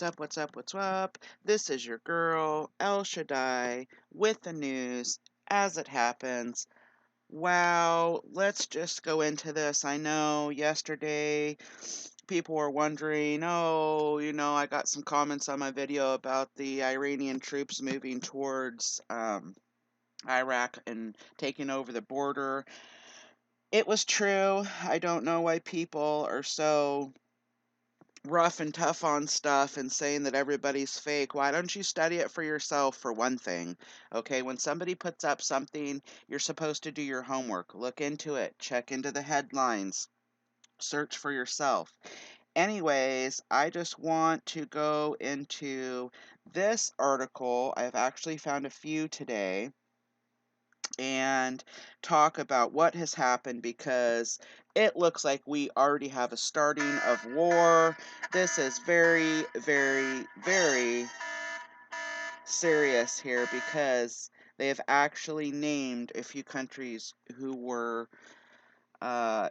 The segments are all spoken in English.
up, what's up, what's up? This is your girl, El Shaddai, with the news as it happens. Wow, let's just go into this. I know yesterday people were wondering, oh, I got some comments on my video about the Iranian troops moving towards Iraq and taking over the border. It was true. I don't know why people are so rough and tough on stuff and saying that everybody's fake. Why don't you study it for yourself, for one thing? Okay, when somebody puts up something, you're supposed to do your homework. Look into it, check into the headlines, search for yourself. Anyways, I just want to go into this article. I've actually found a few today and talk about what has happened, because it looks like we already have a starting of war. This is very, very, very serious here, because they have actually named a few countries who were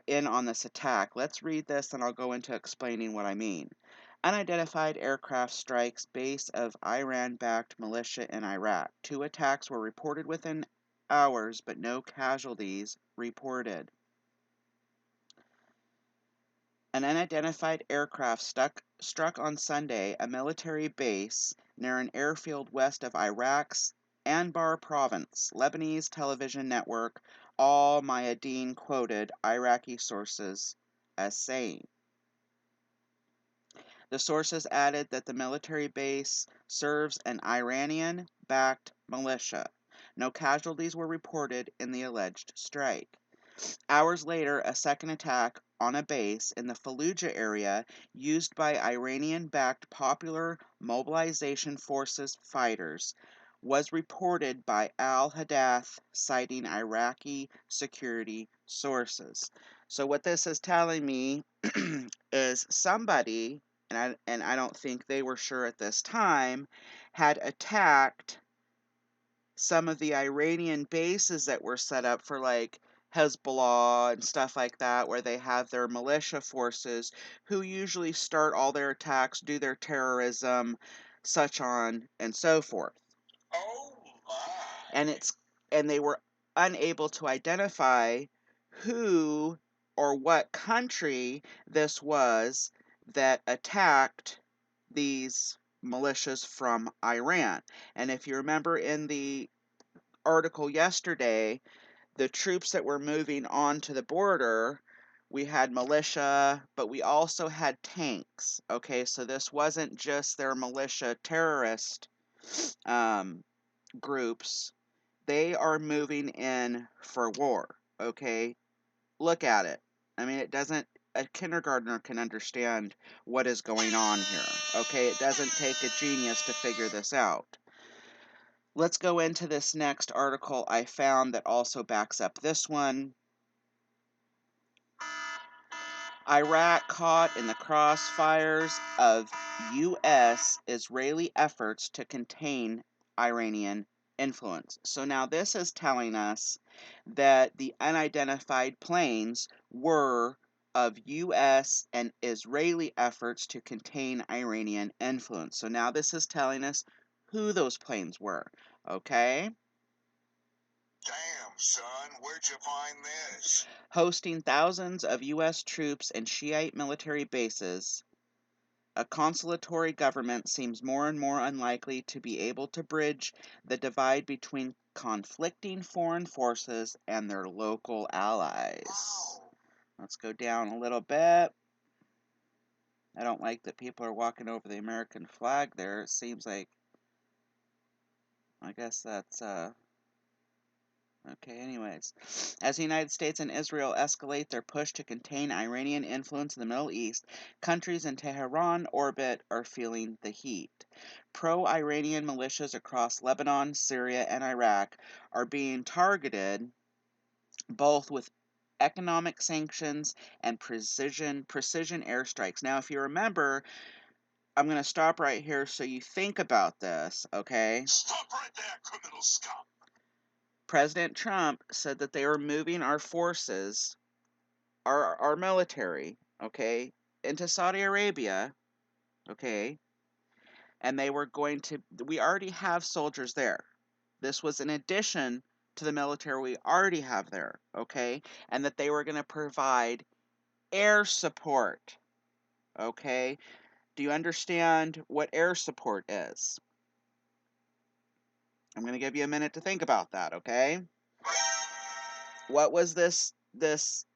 in on this attack. Let's read this and I'll go into explaining what I mean. Unidentified aircraft strikes base of Iran-backed militia in Iraq. 2 attacks were reported within hours, but no casualties reported. An unidentified aircraft struck on Sunday a military base near an airfield west of Iraq's Anbar province. Lebanese television network Al Mayadeen quoted Iraqi sources as saying. The sources added that the military base serves an Iranian-backed militia. No casualties were reported in the alleged strike. Hours later, a second attack on a base in the Fallujah area used by Iranian-backed Popular Mobilization Forces fighters was reported by Al-Hadath, citing Iraqi security sources. So what this is telling me is somebody, and I don't think they were sure at this time, had attacked some of the Iranian bases that were set up for like Hezbollah and stuff like that, where they have their militia forces who usually start all their attacks, do their terrorism, such on and so forth. Oh my. And they were unable to identify who or what country this was that attacked these militias from Iran. And if you remember in the article yesterday, the troops that were moving onto the border, we had militia, but we also had tanks. Okay, so this wasn't just their militia terrorist groups. They are moving in for war. Okay, look at it. I mean, a kindergartner can understand what is going on here. Okay, it doesn't take a genius to figure this out. Let's go into this next article I found that also backs up this one. Iraq caught in the crossfires of U.S.-Israeli efforts to contain Iranian influence. So now this is telling us that the unidentified planes were of U.S. and Israeli efforts to contain Iranian influence. So now this is telling us who those planes were, okay? Damn, son, where'd you find this? Hosting thousands of U.S. troops and Shiite military bases, a conciliatory government seems more and more unlikely to be able to bridge the divide between conflicting foreign forces and their local allies. Wow. Let's go down a little bit. I don't like that people are walking over the American flag there. It seems like, I guess that's, okay, anyways. As the United States and Israel escalate their push to contain Iranian influence in the Middle East, countries in Tehran orbit are feeling the heat. Pro-Iranian militias across Lebanon, Syria, and Iraq are being targeted both with economic sanctions and precision airstrikes. Now, if you remember, I'm going to stop right here so you think about this, okay? Stop right there, criminal scum. President Trump said that they were moving our forces, our military, okay, into Saudi Arabia, okay, and we already have soldiers there. This was in addition to the military we already have there, okay? And that they were going to provide air support, okay? Do you understand what air support is? I'm going to give you a minute to think about that, okay? What was this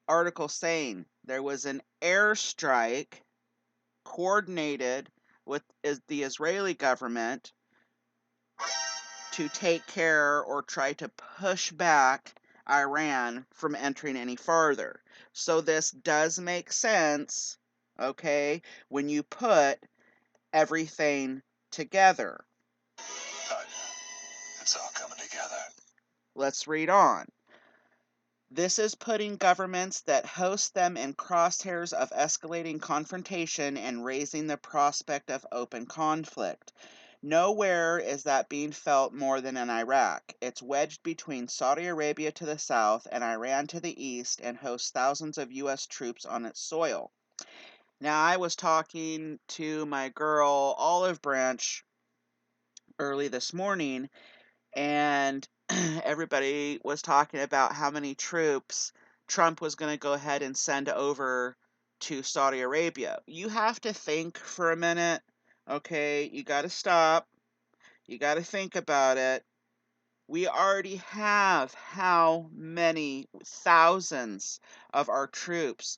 article saying? There was an airstrike coordinated with the Israeli government to take care or try to push back Iran from entering any farther. So this does make sense, okay, when you put everything together. It's all coming together. Let's read on. This is putting governments that host them in crosshairs of escalating confrontation and raising the prospect of open conflict. Nowhere is that being felt more than in Iraq. It's wedged between Saudi Arabia to the south and Iran to the east and hosts thousands of U.S. troops on its soil. Now, I was talking to my girl Olive Branch early this morning, and everybody was talking about how many troops Trump was going to go ahead and send over to Saudi Arabia. You have to think for a minute, okay? You got to stop. You got to think about it. We already have how many thousands of our troops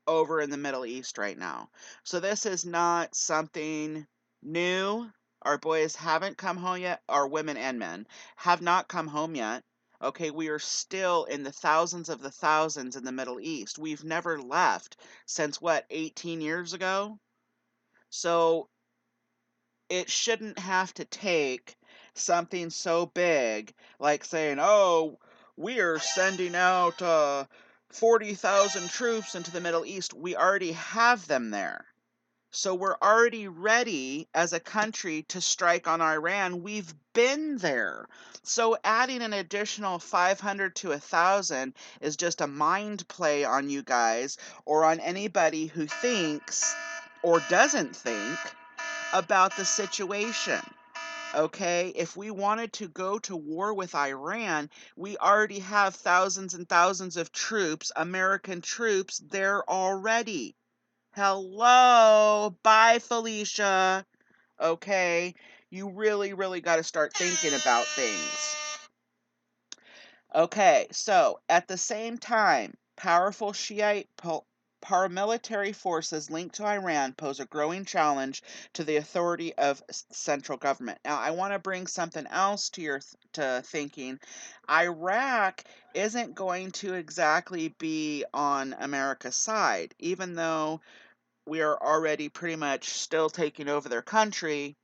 over in the Middle East right now. So this is not something new. Our boys haven't come home yet. Our women and men have not come home yet. Okay, we are still in the thousands in the Middle East. We've never left since what, 18 years ago? So it shouldn't have to take something so big like saying, oh, we are sending out 40,000 troops into the Middle East. We already have them there. So we're already ready as a country to strike on Iran. We've been there. So adding an additional 500 to 1,000 is just a mind play on you guys or on anybody who thinks or doesn't think about the situation. Okay, if we wanted to go to war with Iran, we already have thousands and thousands of troops, American troops, there already. Hello, bye, Felicia. Okay, you really, really got to start thinking about things. Okay, so at the same time, powerful Shiite paramilitary forces linked to Iran pose a growing challenge to the authority of central government. Now, I want to bring something else to your to thinking. Iraq isn't going to exactly be on America's side, even though we are already pretty much still taking over their country.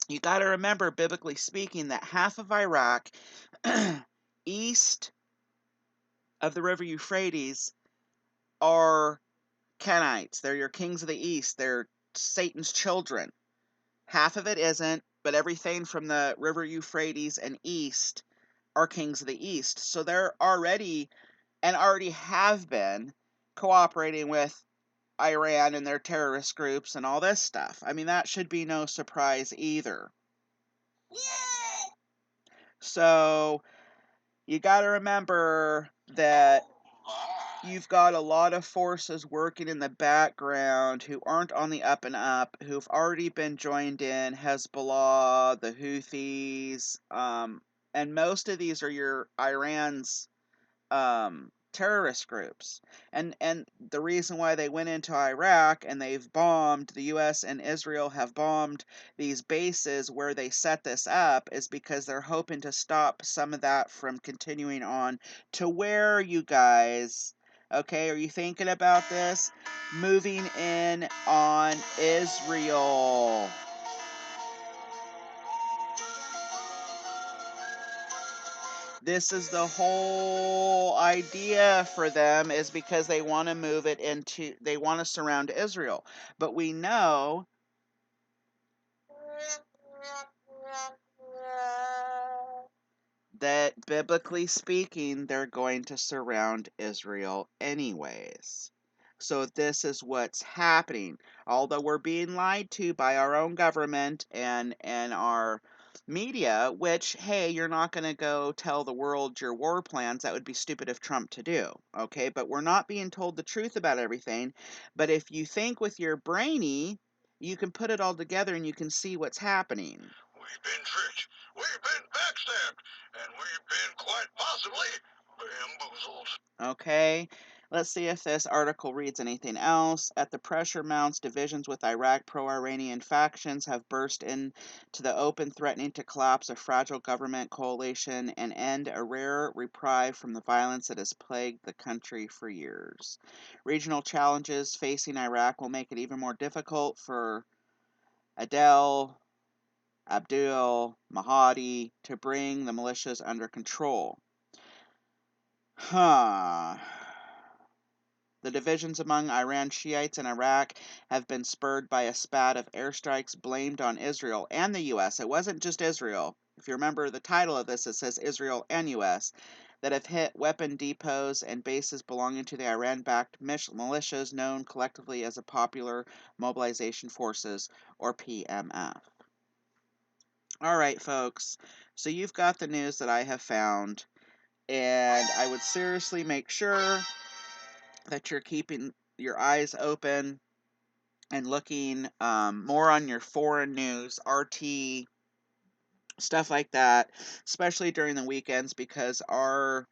You got to remember, biblically speaking, that half of Iraq east of the river Euphrates are Kenites. They're your kings of the east. They're Satan's children. Half of it isn't, but everything from the river Euphrates and east are kings of the east. So they're already and already have been cooperating with Iran and their terrorist groups and all this stuff. I mean, that should be no surprise either. So you got to remember that you've got a lot of forces working in the background who aren't on the up and up, who've already been joined in Hezbollah, the Houthis, and most of these are your Iran's terrorist groups. And the reason why they went into Iraq and they've bombed, the US and Israel have bombed these bases where they set this up is because they're hoping to stop some of that from continuing on to where, you guys, okay, are you thinking about this? Moving in on Israel. This is the whole idea for them, is because they want to move it into, they want to surround Israel. But we know that biblically speaking, they're going to surround Israel anyways. So this is what's happening. Although we're being lied to by our own government and our media, which, hey, you're not going to go tell the world your war plans. That would be stupid of Trump to do. Okay, but we're not being told the truth about everything. But if you think with your brainy, you can put it all together and you can see what's happening. We've been tricked, we've been backstabbed, and we've been quite possibly bamboozled. Okay, let's see if this article reads anything else. At the pressure mounts, divisions with Iraq pro-Iranian factions have burst into the open, threatening to collapse a fragile government coalition and end a rare reprieve from the violence that has plagued the country for years. Regional challenges facing Iraq will make it even more difficult for Adel Abdul Mahdi to bring the militias under control. The divisions among Iran Shiites in Iraq have been spurred by a spat of airstrikes blamed on Israel and the U.S. It wasn't just Israel. If you remember the title of this, it says Israel and U.S. that have hit weapon depots and bases belonging to the Iran-backed militias known collectively as the Popular Mobilization Forces, or PMF. All right, folks. So you've got the news that I have found, and I would seriously make sure that you're keeping your eyes open and looking more on your foreign news, RT, stuff like that, especially during the weekends because our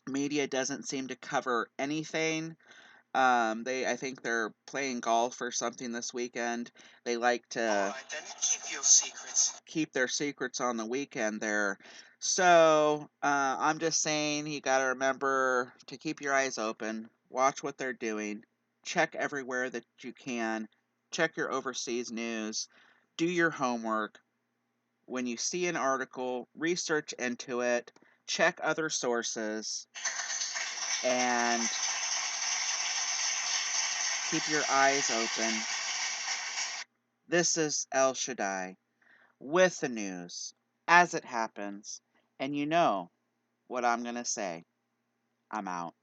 media doesn't seem to cover anything. I think they're playing golf or something this weekend. They like to Alright then, keep your secrets. keep their secrets on the weekend there. So I'm just saying you got to remember to keep your eyes open, watch what they're doing, check everywhere that you can, check your overseas news, do your homework. When you see an article, research into it, check other sources, and keep your eyes open. This is El Shaddai with the news as it happens, and you know what I'm going to say. I'm out.